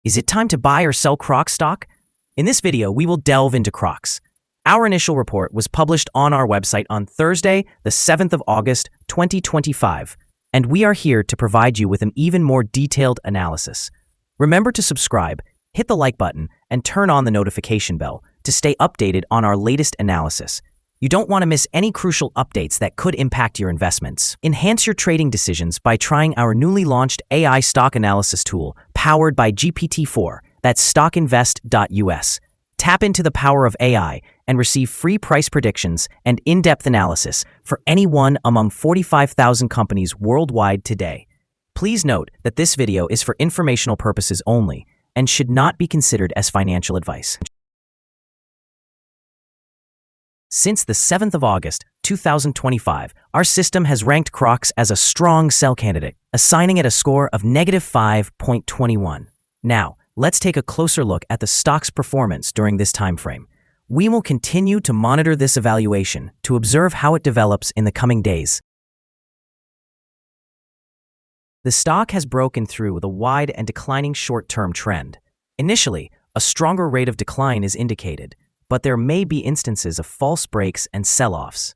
Is it time to buy or sell Crocs stock? In this video, we will delve into Crocs. Our initial report was published on our website on Thursday, the 7th of August, 2025, and we are here to provide you with an even more detailed analysis. Remember to subscribe, hit the like button, and turn on the notification bell to stay updated on our latest analysis. You don't want to miss any crucial updates that could impact your investments. Enhance your trading decisions by trying our newly launched AI stock analysis tool powered by GPT-4, that's StockInvest.us. Tap into the power of AI and receive free price predictions and in-depth analysis for any one among 45,000 companies worldwide today. Please note that this video is for informational purposes only and should not be considered as financial advice. Since the 7th of August, 2025, our system has ranked Crocs as a strong sell candidate, assigning it a score of -5.21. Now, let's take a closer look at the stock's performance during this time frame. We will continue to monitor this evaluation to observe how it develops in the coming days. The stock has broken through the wide and declining short-term trend. Initially, a stronger rate of decline is indicated, but there may be instances of false breaks and sell-offs.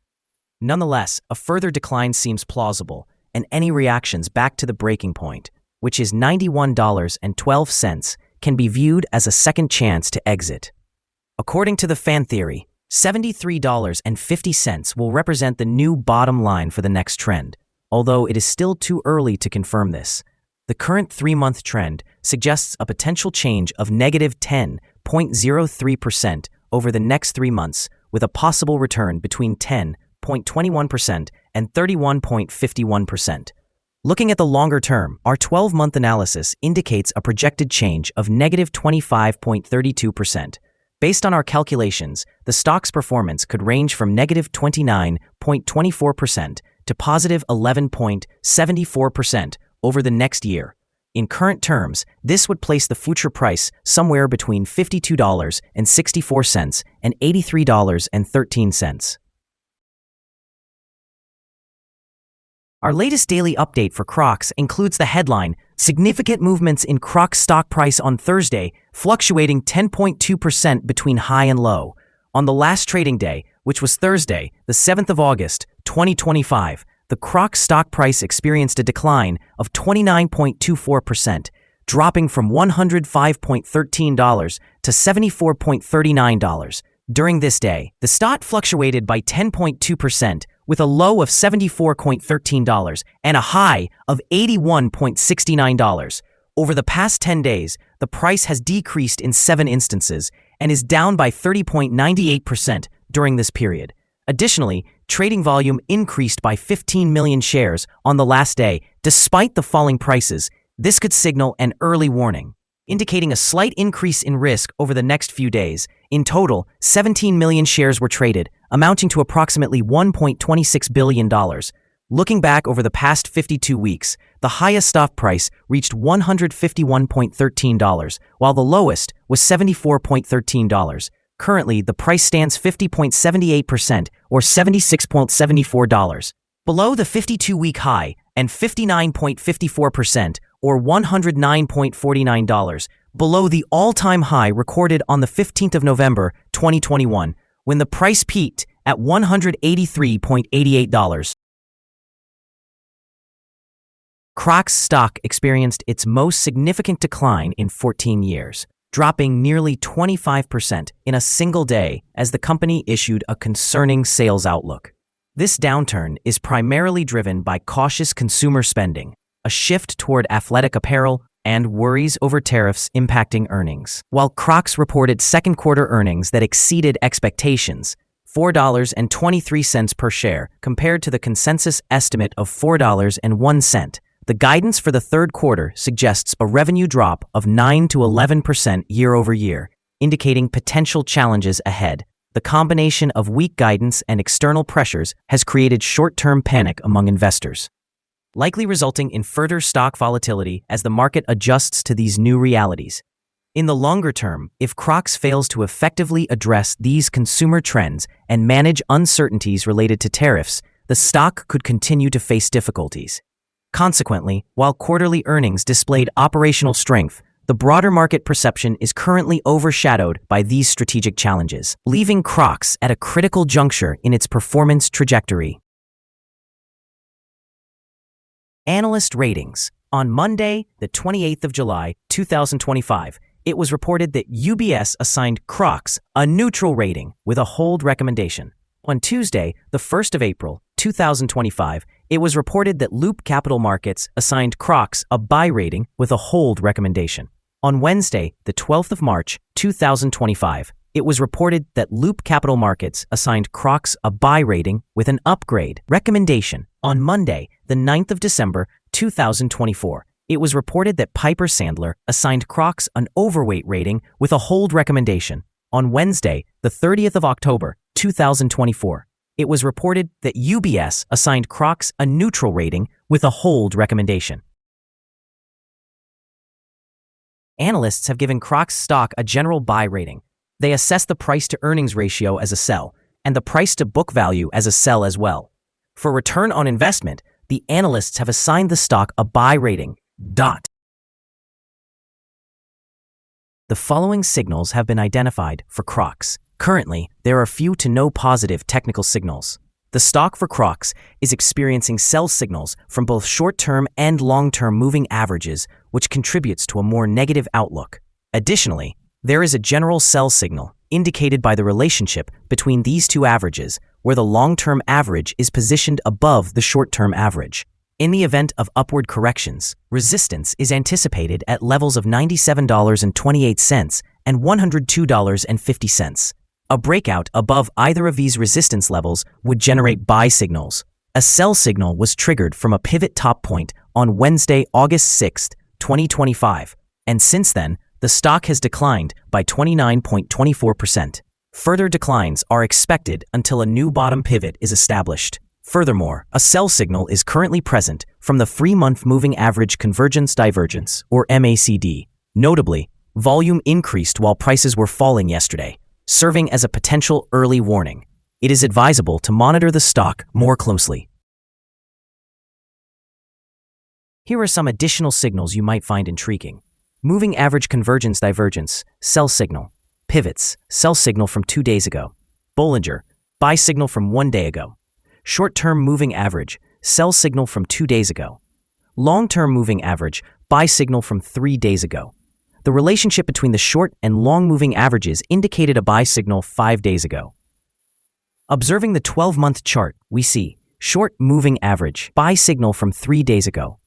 Nonetheless, a further decline seems plausible, and any reactions back to the breaking point, which is $91.12, can be viewed as a second chance to exit. According to the fan theory, $73.50 will represent the new bottom line for the next trend, although it is still too early to confirm this. The current 3-month trend suggests a potential change of -10.03% over the next 3 months, with a possible return between 10.21% and 31.51%. Looking at the longer term, our 12-month analysis indicates a projected change of -25.32%. Based on our calculations, the stock's performance could range from -29.24% to +11.74% over the next year. In current terms, this would place the future price somewhere between $52.64 and $83.13. Our latest daily update for Crocs includes the headline, "Significant movements in Crocs stock price on Thursday, fluctuating 10.2% between high and low." On the last trading day, which was Thursday, the 7th of August, 2025, the Crocs stock price experienced a decline of 29.24%, dropping from $105.13 to $74.39. During this day, the stock fluctuated by 10.2%, with a low of $74.13 and a high of $81.69. Over the past 10 days, the price has decreased in 7 instances and is down by 30.98% during this period. Additionally, trading volume increased by 15 million shares on the last day. Despite the falling prices, this could signal an early warning, indicating a slight increase in risk over the next few days. In total, 17 million shares were traded, amounting to approximately $1.26 billion. Looking back over the past 52 weeks, the highest stock price reached $151.13, while the lowest was $74.13. Currently, the price stands 50.78% or $76.74 below the 52-week high and 59.54% or $109.49 below the all-time high recorded on the 15th of November, 2021, when the price peaked at $183.88. Crocs stock experienced its most significant decline in 14 years, dropping nearly 25% in a single day as the company issued a concerning sales outlook. This downturn is primarily driven by cautious consumer spending, a shift toward athletic apparel, and worries over tariffs impacting earnings. While Crocs reported second-quarter earnings that exceeded expectations, $4.23 per share compared to the consensus estimate of $4.01, the guidance for the third quarter suggests a revenue drop of 9 to 11% year-over-year, indicating potential challenges ahead. The combination of weak guidance and external pressures has created short-term panic among investors, likely resulting in further stock volatility as the market adjusts to these new realities. In the longer term, if Crocs fails to effectively address these consumer trends and manage uncertainties related to tariffs, the stock could continue to face difficulties. Consequently, while quarterly earnings displayed operational strength, the broader market perception is currently overshadowed by these strategic challenges, leaving Crocs at a critical juncture in its performance trajectory. Analyst Ratings. On Monday, the 28th of July, 2025, it was reported that UBS assigned Crocs a neutral rating with a hold recommendation. On Tuesday, the 1st of April, 2025, it was reported that Loop Capital Markets assigned Crocs a buy rating with a hold recommendation. On Wednesday, the 12th of March, 2025, it was reported that Loop Capital Markets assigned Crocs a buy rating with an upgrade recommendation. On Monday, the 9th of December, 2024, it was reported that Piper Sandler assigned Crocs an overweight rating with a hold recommendation. On Wednesday, the 30th of October, 2024, it was reported that UBS assigned Crocs a neutral rating with a hold recommendation. Analysts have given Crocs stock a general buy rating. They assess the price-to-earnings ratio as a sell and the price-to-book value as a sell as well. For return on investment, the analysts have assigned the stock a buy rating. The following signals have been identified for Crocs. Currently, there are few to no positive technical signals. The stock for Crocs is experiencing sell signals from both short-term and long-term moving averages, which contributes to a more negative outlook. Additionally, there is a general sell signal indicated by the relationship between these two averages, where the long-term average is positioned above the short-term average. In the event of upward corrections, resistance is anticipated at levels of $97.28 and $102.50. A breakout above either of these resistance levels would generate buy signals. A sell signal was triggered from a pivot top point on Wednesday, August 6, 2025, and since then, the stock has declined by 29.24%. Further declines are expected until a new bottom pivot is established. Furthermore, a sell signal is currently present from the 3-month moving average convergence divergence, or MACD. Notably, volume increased while prices were falling yesterday, serving as a potential early warning. It is advisable to monitor the stock more closely. Here are some additional signals you might find intriguing. Moving average convergence divergence, sell signal. Pivots, sell signal from 2 days ago. Bollinger, buy signal from 1 day ago. Short-term moving average, sell signal from 2 days ago. Long-term moving average, buy signal from 3 days ago. The relationship between the short and long moving averages indicated a buy signal 5 days ago. Observing the 12-month chart, we see short moving average, buy signal from 3 days ago.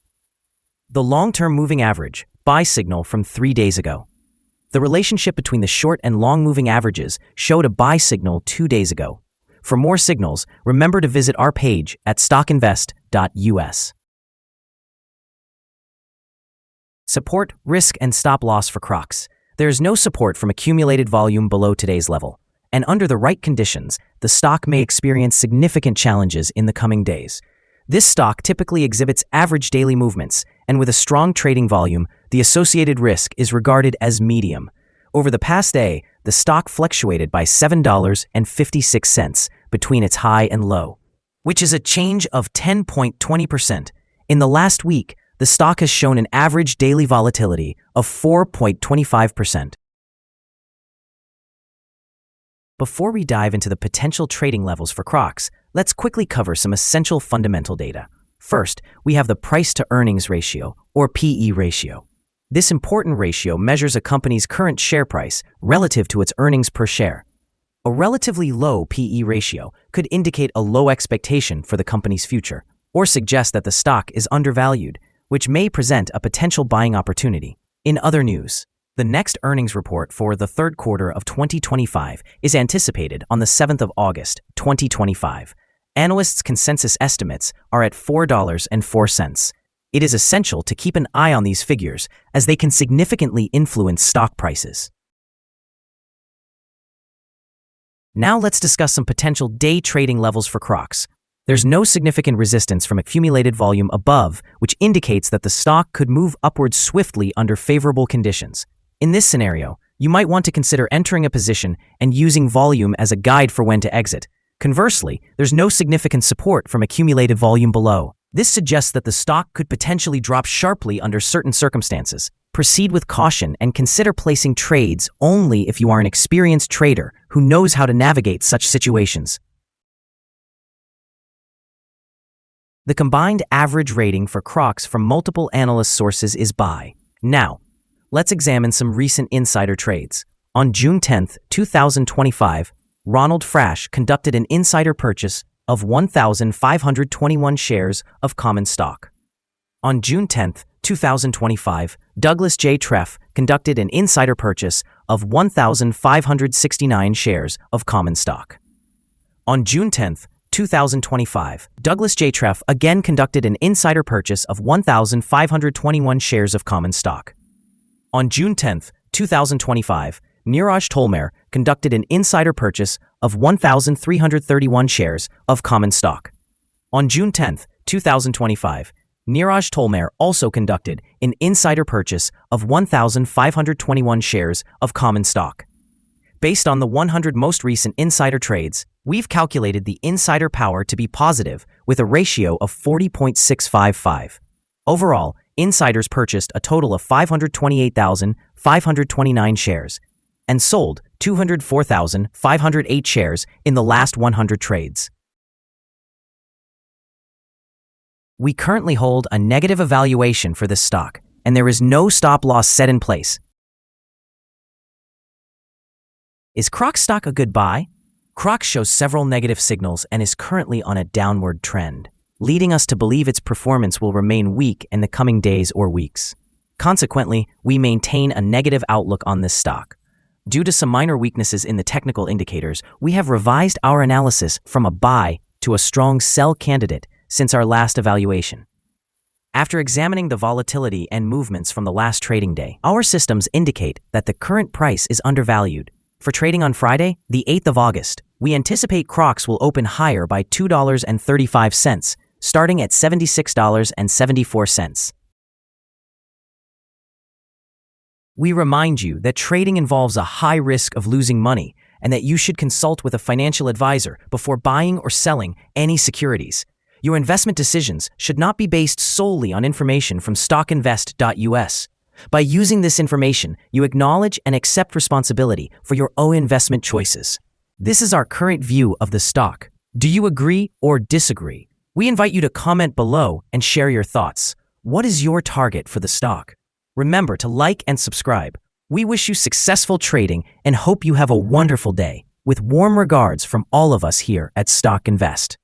The long-term moving average, buy signal from 3 days ago. The relationship between the short and long moving averages showed a buy signal 2 days ago. For more signals, remember to visit our page at StockInvest.us. Support, risk, and stop loss for Crocs. There is no support from accumulated volume below today's level, and under the right conditions, the stock may experience significant challenges in the coming days. This stock typically exhibits average daily movements, and with a strong trading volume, the associated risk is regarded as medium. Over the past day, the stock fluctuated by $7.56 between its high and low, which is a change of 10.20%. In the last week, the stock has shown an average daily volatility of 4.25%. Before we dive into the potential trading levels for Crocs, let's quickly cover some essential fundamental data. First, we have the price-to-earnings ratio, or PE ratio. This important ratio measures a company's current share price relative to its earnings per share. A relatively low PE ratio could indicate a low expectation for the company's future, or suggest that the stock is undervalued, which may present a potential buying opportunity. In other news, the next earnings report for the third quarter of 2025 is anticipated on the 7th of August, 2025. Analysts' consensus estimates are at $4.04. It is essential to keep an eye on these figures as they can significantly influence stock prices. Now let's discuss some potential day trading levels for Crocs. There's no significant resistance from accumulated volume above, which indicates that the stock could move upwards swiftly under favorable conditions. In this scenario, you might want to consider entering a position and using volume as a guide for when to exit. Conversely, there's no significant support from accumulated volume below. This suggests that the stock could potentially drop sharply under certain circumstances. proceed with caution and consider placing trades only if you are an experienced trader who knows how to navigate such situations. The combined average rating for Crocs from multiple analyst sources is buy. Now, let's examine some recent insider trades. On June 10, 2025, Ronald Frasch conducted an insider purchase of 1,521 shares of common stock. On June 10, 2025, Douglas J. Treff conducted an insider purchase of 1,569 shares of common stock. On June 10, 2025, Douglas J. Treff again conducted an insider purchase of 1,521 shares of common stock. On June 10, 2025, Neeraj Tolmer conducted an insider purchase of 1,331 shares of common stock. On June 10, 2025, Neeraj Tolmer also conducted an insider purchase of 1,521 shares of common stock. Based on the 100 most recent insider trades, we've calculated the insider power to be positive with a ratio of 40.655. Overall, insiders purchased a total of 528,529 shares and sold 204,508 shares in the last 100 trades. We currently hold a negative evaluation for this stock, and there is no stop loss set in place. Is Crocs stock a good buy? Crocs shows several negative signals and is currently on a downward trend, leading us to believe its performance will remain weak in the coming days or weeks. Consequently, we maintain a negative outlook on this stock. Due to some minor weaknesses in the technical indicators, we have revised our analysis from a buy to a strong sell candidate since our last evaluation. After examining the volatility and movements from the last trading day, our systems indicate that the current price is undervalued. For trading on Friday, the 8th of August, we anticipate Crocs will open higher by $2.35, starting at $76.74. We remind you that trading involves a high risk of losing money and that you should consult with a financial advisor before buying or selling any securities. Your investment decisions should not be based solely on information from StockInvest.us. By using this information, you acknowledge and accept responsibility for your own investment choices. This is our current view of the stock. Do you agree or disagree? We invite you to comment below and share your thoughts. What is your target for the stock? Remember to like and subscribe. We wish you successful trading and hope you have a wonderful day. With warm regards from all of us here at Stock Invest.